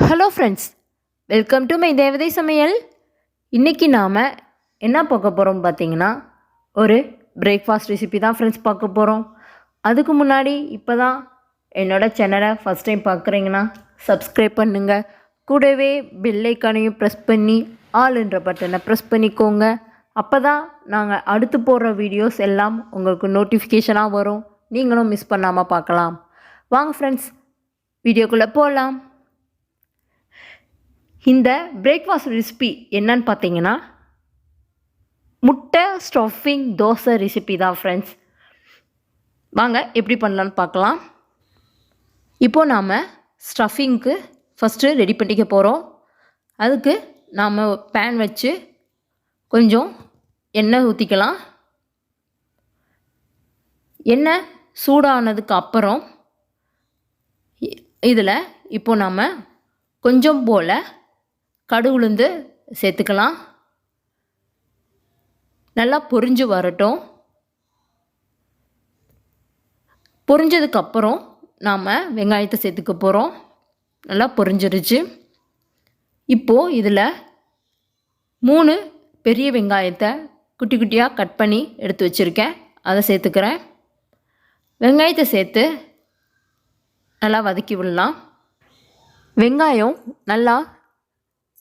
Hello friends, welcome to my தேவதை சமையல். இன்றைக்கி நாம் என்ன பார்க்க போகிறோம் பார்த்தீங்கன்னா, ஒரு பிரேக்ஃபாஸ்ட் ரெசிபி தான் ஃப்ரெண்ட்ஸ் பார்க்க போகிறோம். அதுக்கு முன்னாடி இப்போ தான் என்னோடய சேனலை ஃபஸ்ட் டைம் பார்க்குறீங்கன்னா சப்ஸ்கிரைப் பண்ணுங்கள். கூடவே பெல் ஐக்கானையும் ப்ரெஸ் பண்ணி ஆல்ன்ற பட்டனை ப்ரெஸ் பண்ணிக்கோங்க. அப்போ தான் நாங்கள் அடுத்து போடுற வீடியோஸ் எல்லாம் உங்களுக்கு நோட்டிஃபிகேஷனாக வரும். நீங்களும் மிஸ் பண்ணாமல் பார்க்கலாம். வாங்க ஃப்ரெண்ட்ஸ், வீடியோக்குள்ளே போகலாம். இந்த பிரேக்ஃபாஸ்ட் ரெசிபி என்னன்னு பார்த்தீங்கன்னா, முட்டை ஸ்டஃபிங் தோசை ரெசிபி தான் ஃப்ரெண்ட்ஸ். வாங்க எப்படி பண்ணலான்னு பார்க்கலாம். இப்போது நாம் ஸ்டஃபிங்க்கு ஃபஸ்ட்டு ரெடி பண்ணிக்க போகிறோம். அதுக்கு நாம் பேன் வச்சு கொஞ்சம் எண்ணெய் ஊற்றிக்கலாம். எண்ணெய் சூடானதுக்கு அப்புறம் இதில் இப்போது நாம் கொஞ்சம் போல் கடுகு உளுந்து சேர்த்துக்கலாம். நல்லா பொரிஞ்சு வரட்டும். பொரிஞ்சதுக்கப்புறம் நாம் வெங்காயத்தை சேர்த்துக்க போகிறோம். நல்லா பொரிஞ்சிருச்சு. இப்போது இதில் 3 பெரிய வெங்காயத்தை குட்டி குட்டியாக கட் பண்ணி எடுத்து வச்சுருக்கேன். அதை சேர்த்துக்கிறேன். வெங்காயத்தை சேர்த்து நல்லா வதக்கி விடலாம். வெங்காயம் நல்லா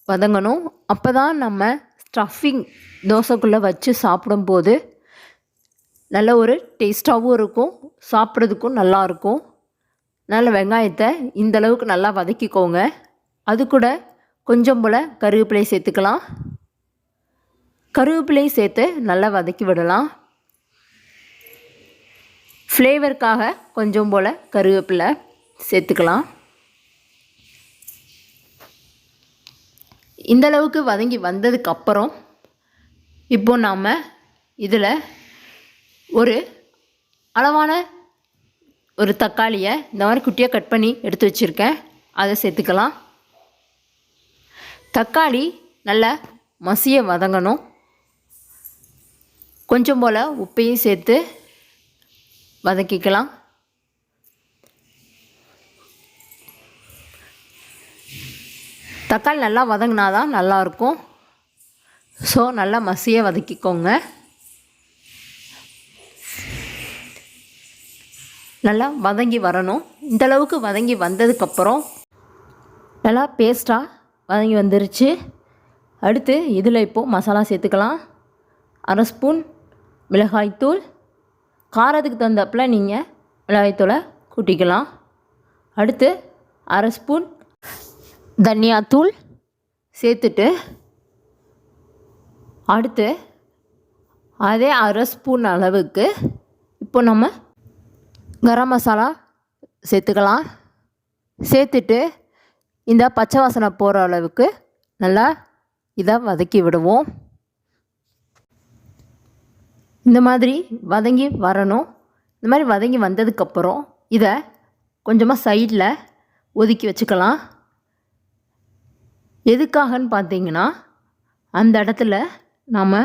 வதங்கணும். அப்போ தான் நம்ம ஸ்டஃபிங் தோசைக்குள்ளே வச்சு சாப்பிடும்போது நல்ல ஒரு டேஸ்ட்டாகவும் இருக்கும், சாப்பிட்றதுக்கும் நல்லாயிருக்கும். நல்ல வெங்காயத்தை இந்தளவுக்கு நல்லா வதக்கிக்கோங்க. அது கூட கொஞ்சம் போல் கருவேப்பிலை சேர்த்துக்கலாம். கருவேப்பிலை சேர்த்து நல்லா வதக்கி விடலாம். ஃப்ளேவருக்காக கொஞ்சம் போல் கருவேப்பிலை சேர்த்துக்கலாம். இந்தளவுக்கு வதங்கி வந்ததுக்கப்புறம் இப்போது நாம் இதில் ஒரு அளவான ஒரு தக்காளியை இந்த மாதிரி குட்டியாக கட் பண்ணி எடுத்து வச்சுருக்கேன். அதை சேர்த்துக்கலாம். தக்காளி நல்லா மசிய வதங்கணும். கொஞ்சம் போல் உப்பையும் சேர்த்து வதக்கிக்கலாம். தக்காளி நல்லா வதங்கினா தான் நல்லாயிருக்கும். ஸோ நல்லா மசிய வதக்கிக்கோங்க. நல்லா வதங்கி வரணும். இந்தளவுக்கு வதங்கி வந்ததுக்கப்புறம் நல்லா பேஸ்ட்டாக வதங்கி வந்துருச்சு. அடுத்து இதில் இப்போது மசாலா சேர்த்துக்கலாம். 1/2 ஸ்பூன் மிளகாய்த்தூள். காரத்துக்கு தகுந்தாப்பில் நீங்கள் மிளகாய்த்தூளை கூட்டிக்கலாம். அடுத்து 1/2 ஸ்பூன் தனியாத்தூள் சேர்த்துட்டு அடுத்து அதே 1/2 ஸ்பூன் அளவுக்கு இப்போ நம்ம கரம் மசாலா சேர்த்துக்கலாம். சேர்த்துட்டு இந்த பச்சை வாசனை போகிற அளவுக்கு நல்லா இதை வதக்கி விடுவோம். இந்த மாதிரி வதங்கி வரணும். இந்த மாதிரி வதங்கி வந்ததுக்கப்புறம் இதை கொஞ்சமாக சைடில் ஒதுக்கி வச்சுக்கலாம். எதுக்காகன்னு பார்த்தீங்கன்னா, அந்த இடத்துல நாம்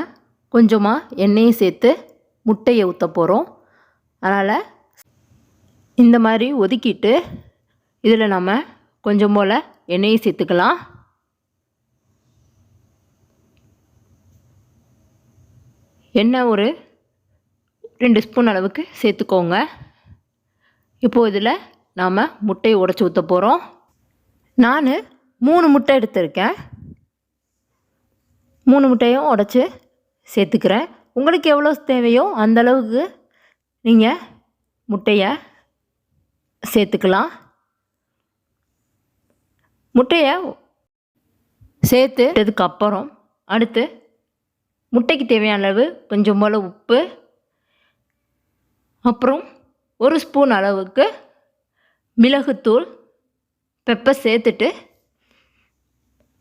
கொஞ்சமாக எண்ணெயை சேர்த்து முட்டையை ஊற்ற போகிறோம். அதனால் இந்த மாதிரி ஒதுக்கிட்டு இதில் நம்ம கொஞ்சம் போல் எண்ணெயை சேர்த்துக்கலாம். எண்ணெய் ஒரு 2 ஸ்பூன் அளவுக்கு சேர்த்துக்கோங்க. இப்போது இதில் நாம் முட்டையை உடைச்சி ஊற்ற போகிறோம். நான் 3 முட்டை எடுத்திருக்கேன். 3 முட்டையும் உடைச்சி சேர்த்துக்கிறேன். உங்களுக்கு எவ்வளோ தேவையோ அந்தளவுக்கு நீங்கள் முட்டையை சேர்த்துக்கலாம். முட்டையை சேர்த்துட்டதுக்கப்புறம் அடுத்து முட்டைக்கு தேவையான அளவு கொஞ்சம் போல் உப்பு, அப்புறம் 1 ஸ்பூன் அளவுக்கு மிளகுத்தூள், பெப்பர் சேர்த்துட்டு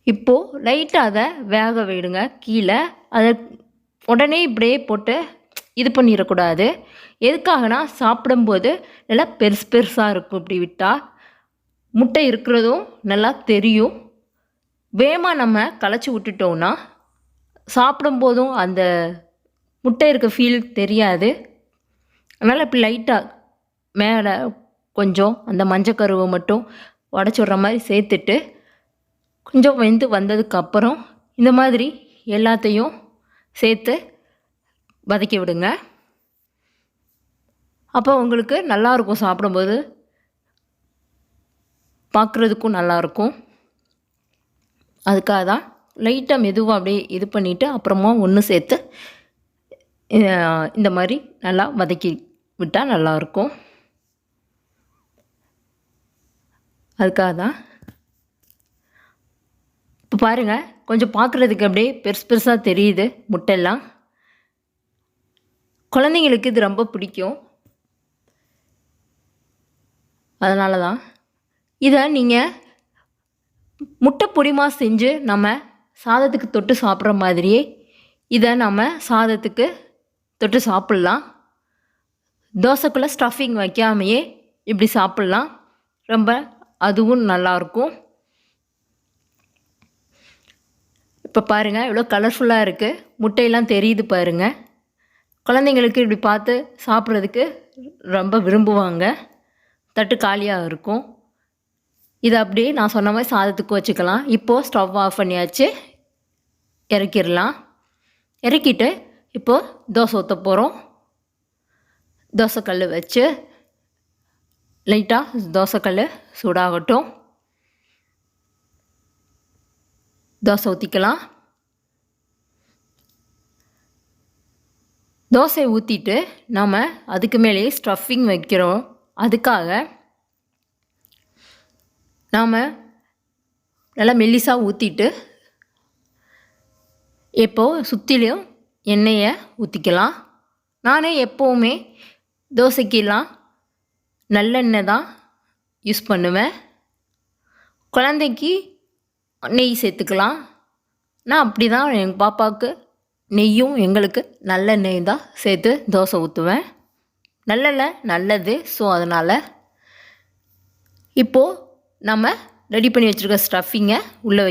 இப்போது லைட்டாக அதை வேக விடுங்க. கீழே அதை உடனே இப்படியே போட்டு இது பண்ணிடக்கூடாது. எதுக்காகனா சாப்பிடும்போது நல்லா பெருசு பெருசாக இருக்கும். இப்படி விட்டால் முட்டை இருக்கிறதும் நல்லா தெரியும். வேகமாக நம்ம களைச்சி விட்டுட்டோம்னா சாப்பிடும்போதும் அந்த முட்டை இருக்க ஃபீல் தெரியாது. அதனால் இப்படி லைட்டாக மேலே கொஞ்சம் அந்த மஞ்சக்கருவை மட்டும் உடச்சி விட்ற மாதிரி சேர்த்துட்டு கொஞ்சம் வெந்து வந்ததுக்கப்புறம் இந்த மாதிரி எல்லாத்தையும் சேர்த்து வதக்கி விடுங்க. அப்போ உங்களுக்கு நல்லாயிருக்கும், சாப்பிடும்போது பார்க்குறதுக்கும் நல்லாயிருக்கும். அதுக்காக தான் லைட்டாக மெதுவாக அப்படியே இது பண்ணிவிட்டு அப்புறமா ஒன்று சேர்த்து இந்த மாதிரி நல்லா வதக்கி விட்டால் நல்லாயிருக்கும். அதுக்காக தான். இப்போ பாருங்கள், கொஞ்சம் பார்க்குறதுக்கு அப்படியே பெருசு பெருசாக தெரியுது முட்டையெல்லாம். குழந்தைங்களுக்கு இது ரொம்ப பிடிக்கும். அதனால தான் இதை நீங்கள் முட்டை பொடிமா செஞ்சு நம்ம சாதத்துக்கு தொட்டு சாப்பிட்ற மாதிரியே இதை நம்ம சாதத்துக்கு தொட்டு சாப்பிட்லாம். தோசைக்குள்ளே ஸ்டஃபிங் வைக்காமையே இப்படி சாப்பிட்லாம். ரொம்ப அதுவும் நல்லாயிருக்கும். இப்போ பாருங்கள், எவ்வளோ கலர்ஃபுல்லாக இருக்குது, முட்டையெல்லாம் தெரியுது பாருங்கள். குழந்தைங்களுக்கு இப்படி பார்த்து சாப்பிட்றதுக்கு ரொம்ப விரும்புவாங்க. தட்டு காலியாக இருக்கும். இதை அப்படியே நான் சொன்ன மாதிரி சாதத்துக்கு வச்சுக்கலாம். இப்போது ஸ்டவ் ஆஃப் பண்ணியாச்சு, இறக்கிடலாம். இறக்கிட்டு இப்போது தோசை ஊற்ற போகிறோம். தோசைக்கல் வச்சு லைட்டாக தோசைக்கல் சூடாகட்டும். தோசை ஊற்றிக்கலாம். தோசை ஊற்றிட்டு நாம் அதுக்கு மேலேயே ஸ்டஃபிங் வைக்கிறோம். அதுக்காக நாம் நல்லா மெல்லிசாக ஊற்றிட்டு இப்போது சுற்றிலையும் எண்ணெயை ஊற்றிக்கலாம். நான் எப்போவுமே தோசைக்கெல்லாம் நல்லெண்ணெய் தான் யூஸ் பண்ணுவேன். குழந்தைக்கு நெய் சேர்த்துக்கலாம். நான் அப்படி தான் எங்கள் பாப்பாவுக்கு நெய்யும் எங்களுக்கு நல்லெண்ணெய் தான் சேர்த்து தோசை ஊற்றுவேன். நல்லெண்ணெய் நல்லது. ஸோ அதனால் இப்போது நம்ம ரெடி பண்ணி வச்சுருக்க ஸ்டஃபிங்கை உள்ளே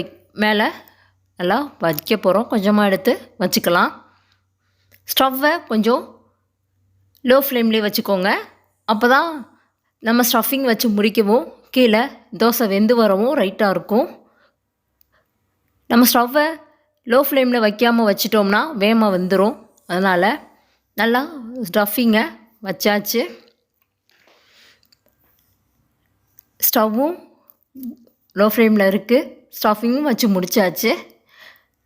மேலே நல்லா வைக்க போகிறோம். கொஞ்சமாக எடுத்து வச்சுக்கலாம். ஸ்டவ்வை கொஞ்சம் லோ ஃப்ளேம்லேயே வச்சுக்கோங்க. அப்போ தான் நம்ம ஸ்டஃபிங் வச்சு முடிக்கவும் கீழே தோசை வெந்து வரவும் ரைட்டாக இருக்கும். நம்ம ஸ்டவ்வை லோ ஃப்ளேமில் வைக்காமல் வச்சிட்டோம்னா வேகமாக வந்துடும். அதனால் நல்லா ஸ்டஃபிங்கை வச்சாச்சு. ஸ்டவ்வும் லோ ஃப்ளேமில் இருக்குது. ஸ்டஃபிங்கும் வச்சு முடித்தாச்சு.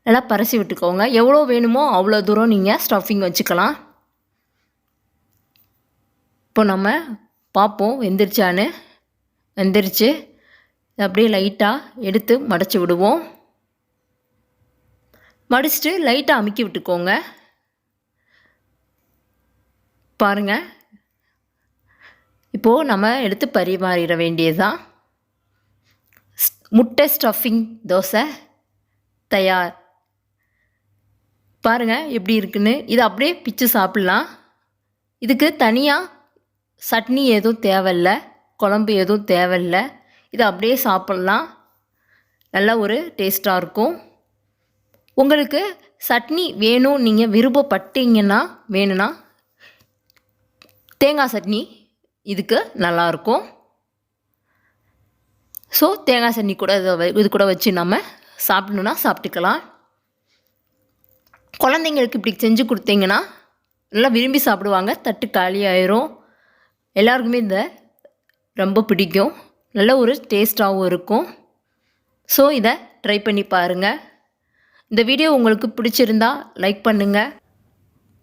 நல்லா பரசி விட்டுக்கோங்க. எவ்வளோ வேணுமோ அவ்வளோ தூரம் நீங்கள் ஸ்டஃபிங் வச்சுக்கலாம். இப்போ நம்ம பார்ப்போம் வெந்துருச்சான்னு. வெந்துருச்சு. அப்படியே லைட்டாக எடுத்து மடித்து விடுவோம். மடிச்சுட்டு லைட்டாக அமுக்கி விட்டுக்கோங்க. பாருங்கள், இப்போது நம்ம எடுத்து பரிமாறிட வேண்டியது தான். முட்டை ஸ்டஃபிங் தோசை தயார். பாருங்கள் எப்படி இருக்குன்னு. இது அப்படியே பிச்சு சாப்பிட்லாம். இதுக்கு தனியாக சட்னி எதுவும் தேவையில்லை, குழம்பு எதுவும் தேவையில்லை. இதை அப்படியே சாப்பிட்லாம். நல்ல ஒரு டேஸ்ட்டாக இருக்கும். உங்களுக்கு சட்னி வேணும் நீங்கள் விருப்பப்பட்டீங்கன்னா வேணும்னா தேங்காய் சட்னி இதுக்கு நல்லாயிருக்கும். ஸோ தேங்காய் சட்னி கூட இது கூட வச்சு நம்ம சாப்பிட்ணுன்னா சாப்பிட்டுக்கலாம். குழந்தைங்களுக்கு இப்படி செஞ்சு கொடுத்தீங்கன்னா நல்லா விரும்பி சாப்பிடுவாங்க. தட்டு காலி ஆயிரும். எல்லாருக்குமே இந்த ரொம்ப பிடிக்கும். நல்ல ஒரு டேஸ்ட்டாகவும் இருக்கும். ஸோ இதை ட்ரை பண்ணி பாருங்கள். இந்த வீடியோ உங்களுக்கு பிடிச்சிருந்தா லைக் பண்ணுங்கள்.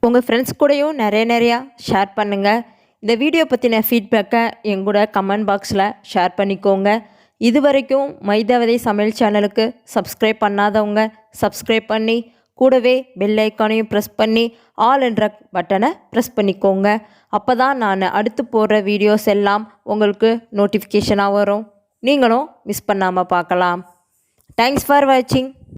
உங்கள் ஃப்ரெண்ட்ஸ் கூடயும் நிறையா ஷேர் பண்ணுங்கள். இந்த வீடியோ பற்றின ஃபீட்பேக்கை எங்கூட கமெண்ட் பாக்ஸில் ஷேர் பண்ணிக்கோங்க. இது வரைக்கும் மைதேவதை சமையல் சேனலுக்கு சப்ஸ்கிரைப் பண்ணாதவங்க சப்ஸ்கிரைப் பண்ணி கூடவே பெல் ஐக்கானையும் ப்ரெஸ் பண்ணி ஆல் என்ற பட்டனை ப்ரெஸ் பண்ணிக்கோங்க. அப்போ தான் நான் அடுத்து போடுற வீடியோஸ் எல்லாம் உங்களுக்கு நோட்டிஃபிகேஷனாக வரும். நீங்களும் மிஸ் பண்ணாமல் பார்க்கலாம். தேங்க்ஸ் ஃபார் வாட்சிங்.